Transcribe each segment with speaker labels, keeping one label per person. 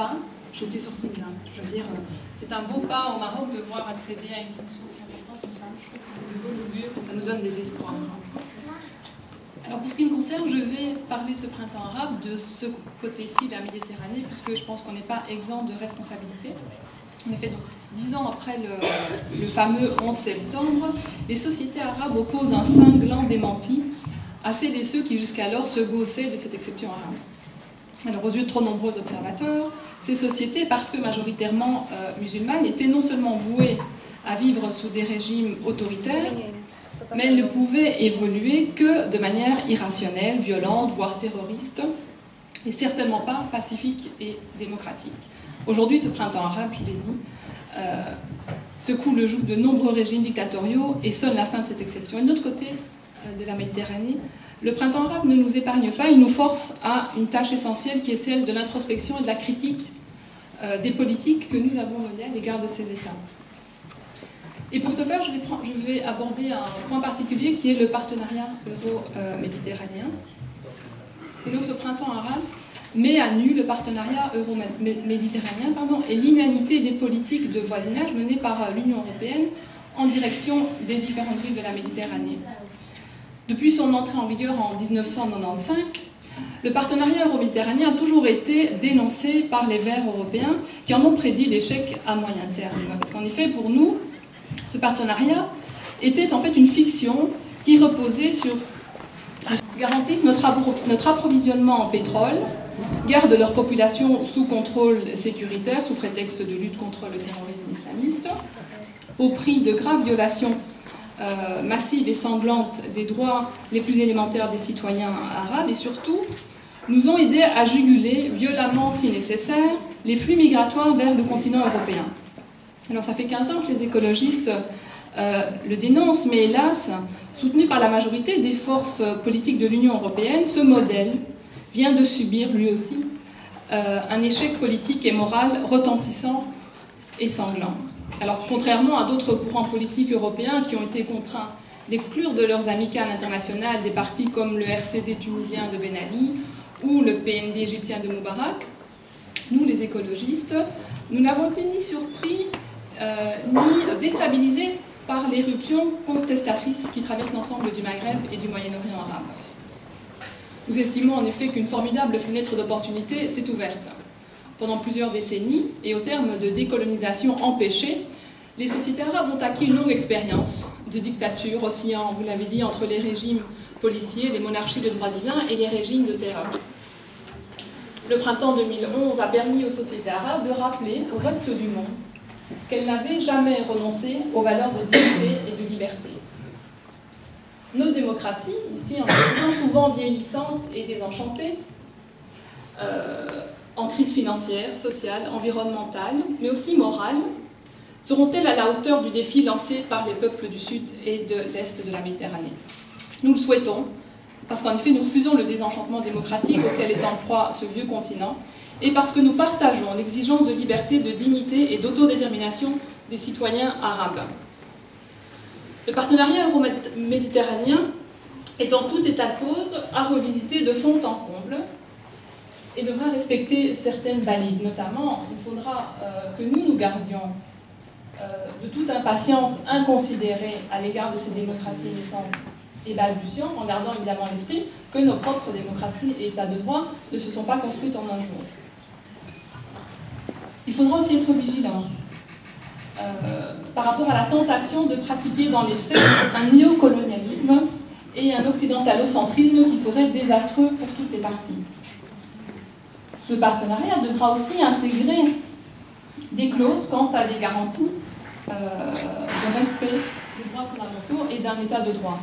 Speaker 1: pas. J'étais surprise, hein. Je veux dire, c'est un beau pas au Maroc de voir accéder à une fonction aussi importante une femme. Je trouve que c'est de bon augure et ça nous donne des espoirs. Alors pour ce qui me concerne, je vais parler de ce printemps arabe, de ce côté-ci de la Méditerranée, puisque je pense qu'on n'est pas exempt de responsabilité. En effet, donc, 10 ans après le fameux 11 septembre, les sociétés arabes opposent un cinglant démenti à celles et ceux qui jusqu'alors se gaussaient de cette exception arabe. Alors aux yeux de trop nombreux observateurs, ces sociétés, parce que majoritairement musulmanes, étaient non seulement vouées à vivre sous des régimes autoritaires, mais elles ne pouvaient évoluer que de manière irrationnelle, violente, voire terroriste, et certainement pas pacifique et démocratique. Aujourd'hui, ce printemps arabe, je l'ai dit, secoue le joug de nombreux régimes dictatoriaux et sonne la fin de cette exception. Et de l'autre côté de la Méditerranée, le printemps arabe ne nous épargne pas, il nous force à une tâche essentielle qui est celle de l'introspection et de la critique des politiques que nous avons menées à l'égard de ces États. Et pour ce faire, je vais aborder un point particulier qui est le partenariat euro-méditerranéen. Et donc ce printemps arabe met à nu le partenariat euro-méditerranéen et l'inanité des politiques de voisinage menées par l'Union européenne en direction des différentes villes de la Méditerranée. Depuis son entrée en vigueur en 1995, le partenariat euro-méditerranéen a toujours été dénoncé par les Verts européens qui en ont prédit l'échec à moyen terme. Parce qu'en effet, pour nous, ce partenariat était en fait une fiction qui reposait sur garantissent notre approvisionnement en pétrole, gardent leur population sous contrôle sécuritaire sous prétexte de lutte contre le terrorisme islamiste, au prix de graves violations massives et sanglantes des droits les plus élémentaires des citoyens arabes et surtout nous ont aidés à juguler violemment si nécessaire les flux migratoires vers le continent européen. Alors ça fait 15 ans que les écologistes le dénoncent, mais hélas, soutenu par la majorité des forces politiques de l'Union européenne, ce modèle vient de subir lui aussi un échec politique et moral retentissant et sanglant. Alors contrairement à d'autres courants politiques européens qui ont été contraints d'exclure de leurs amicales internationales des partis comme le RCD tunisien de Ben Ali ou le PND égyptien de Moubarak, nous les écologistes, nous n'avons été ni surpris ni déstabilisés par l'éruption contestatrice qui traverse l'ensemble du Maghreb et du Moyen-Orient arabe. Nous estimons en effet qu'une formidable fenêtre d'opportunité s'est ouverte. Pendant plusieurs décennies, et au terme de décolonisation empêchée, les sociétés arabes ont acquis une longue expérience de dictature oscillant, vous l'avez dit, entre les régimes policiers, les monarchies de droit divin et les régimes de terreur. Le printemps 2011 a permis aux sociétés arabes de rappeler au reste du monde qu'elles n'avaient jamais renoncé aux valeurs de dignité et de liberté. Nos démocraties, ici en Occident, souvent vieillissantes et désenchantées, en crise financière, sociale, environnementale, mais aussi morale, seront-elles à la hauteur du défi lancé par les peuples du Sud et de l'Est de la Méditerranée? Nous le souhaitons, parce qu'en effet nous refusons le désenchantement démocratique auquel est en proie ce vieux continent, et parce que nous partageons l'exigence de liberté, de dignité et d'autodétermination des citoyens arabes. Le partenariat euro-méditerranéen est en tout état de cause à revisiter de fond en comble et devra respecter certaines balises. Notamment, il faudra que nous gardions de toute impatience inconsidérée à l'égard de ces démocraties naissantes et balbutiantes, en gardant évidemment à l'esprit que nos propres démocraties et états de droit ne se sont pas construites en un jour. Il faudra aussi être vigilant par rapport à la tentation de pratiquer dans les faits un néocolonialisme et un occidentalocentrisme qui serait désastreux pour toutes les parties. Ce partenariat devra aussi intégrer des clauses quant à des garanties de respect des droits fondamentaux et d'un état de droit.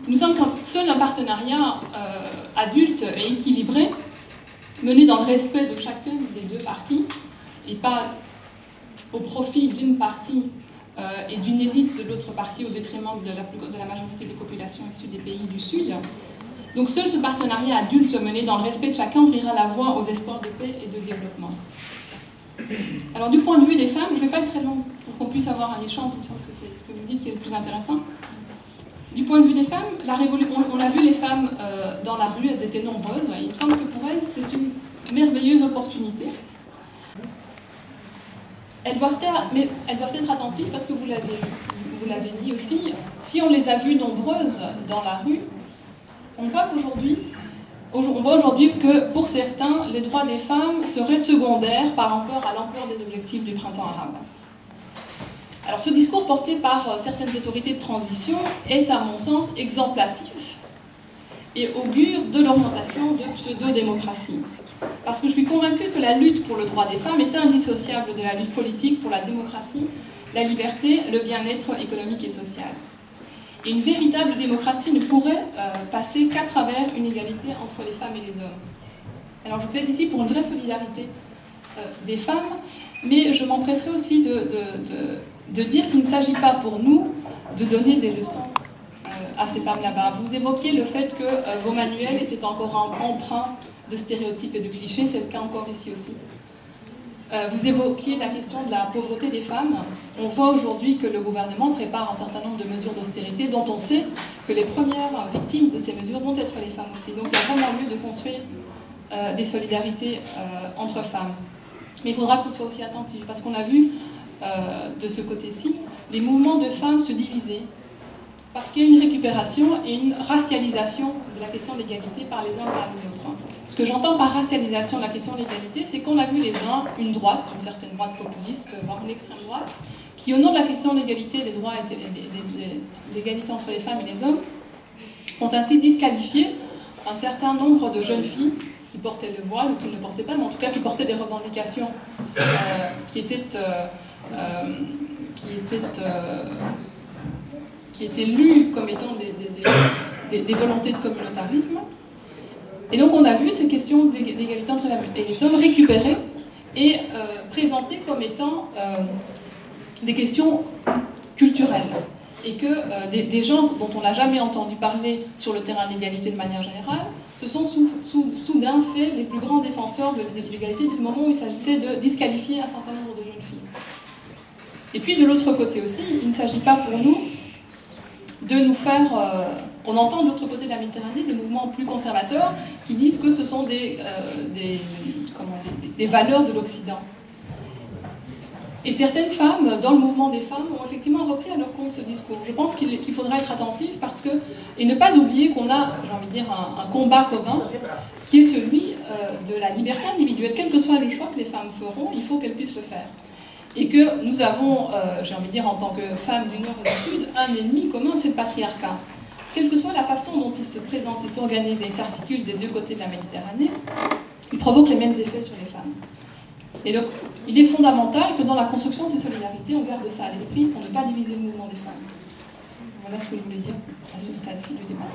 Speaker 1: Nous sommes que seul un partenariat adulte et équilibré, mené dans le respect de chacune des deux parties, et pas au profit d'une partie et d'une élite de l'autre partie au détriment de la majorité des populations issues des pays du Sud. Donc seul ce partenariat adulte mené dans le respect de chacun ouvrira la voie aux espoirs de paix et de développement. Alors du point de vue des femmes, je ne vais pas être très long pour qu'on puisse avoir un échange, il me semble que c'est ce que vous dites qui est le plus intéressant. Du point de vue des femmes, on a vu les femmes dans la rue, elles étaient nombreuses. Il me semble que pour elles, c'est une merveilleuse opportunité. Elles doivent être attentives parce que vous l'avez dit aussi, si on les a vues nombreuses dans la rue, on voit aujourd'hui que pour certains, les droits des femmes seraient secondaires par rapport à l'ampleur des objectifs du printemps arabe. Alors ce discours porté par certaines autorités de transition est à mon sens exemplatif et augure de l'orientation de pseudo-démocratie. Parce que je suis convaincue que la lutte pour le droit des femmes est indissociable de la lutte politique pour la démocratie, la liberté, le bien-être économique et social. Et une véritable démocratie ne pourrait passer qu'à travers une égalité entre les femmes et les hommes. Alors je plaide ici pour une vraie solidarité des femmes, mais je m'empresserai aussi de dire qu'il ne s'agit pas pour nous de donner des leçons à ces femmes là-bas. Vous évoquiez le fait que vos manuels étaient encore empreints de stéréotypes et de clichés, c'est le cas encore ici aussi. Vous évoquiez la question de la pauvreté des femmes. On voit aujourd'hui que le gouvernement prépare un certain nombre de mesures d'austérité dont on sait que les premières victimes de ces mesures vont être les femmes aussi. Donc il y a vraiment lieu de construire des solidarités entre femmes. Mais il faudra qu'on soit aussi attentif, parce qu'on a vu de ce côté-ci les mouvements de femmes se diviser, parce qu'il y a une récupération et une racialisation de la question de l'égalité par les uns par les autres. Ce que j'entends par racialisation de la question de l'égalité, c'est qu'on a vu les uns, une droite, une certaine droite populiste, voire une extrême droite, qui au nom de la question de l'égalité des droits et de l'égalité entre les femmes et les hommes, ont ainsi disqualifié un certain nombre de jeunes filles qui portaient le voile ou qui ne le portaient pas, mais en tout cas qui portaient des revendications qui étaient lues comme étant des volontés de communautarisme. Et donc on a vu ces questions d'égalité entre les femmes et les hommes récupérées et présentées comme étant des questions culturelles. Et que des gens dont on n'a jamais entendu parler sur le terrain de l'égalité de manière générale se sont soudain fait les plus grands défenseurs de l'égalité dès le moment où il s'agissait de disqualifier un certain nombre de jeunes filles. Et puis de l'autre côté aussi, il ne s'agit pas pour nous de nous faire... on entend de l'autre côté de la Méditerranée des mouvements plus conservateurs qui disent que ce sont des valeurs de l'Occident. Et certaines femmes, dans le mouvement des femmes, ont effectivement repris à leur compte ce discours. Je pense qu'il faudra être attentif parce que, et ne pas oublier qu'on a, j'ai envie de dire, un combat commun qui est celui de la liberté individuelle. Quel que soit le choix que les femmes feront, il faut qu'elles puissent le faire. Et que nous avons, j'ai envie de dire, en tant que femmes du Nord et du Sud, un ennemi commun, c'est le patriarcat. Quelle que soit la façon dont il se présente, il s'organise et il s'articule des deux côtés de la Méditerranée, il provoque les mêmes effets sur les femmes. Et donc, il est fondamental que dans la construction de ces solidarités, on garde ça à l'esprit pour ne pas diviser le mouvement des femmes. Voilà ce que je voulais dire à ce stade-ci du débat.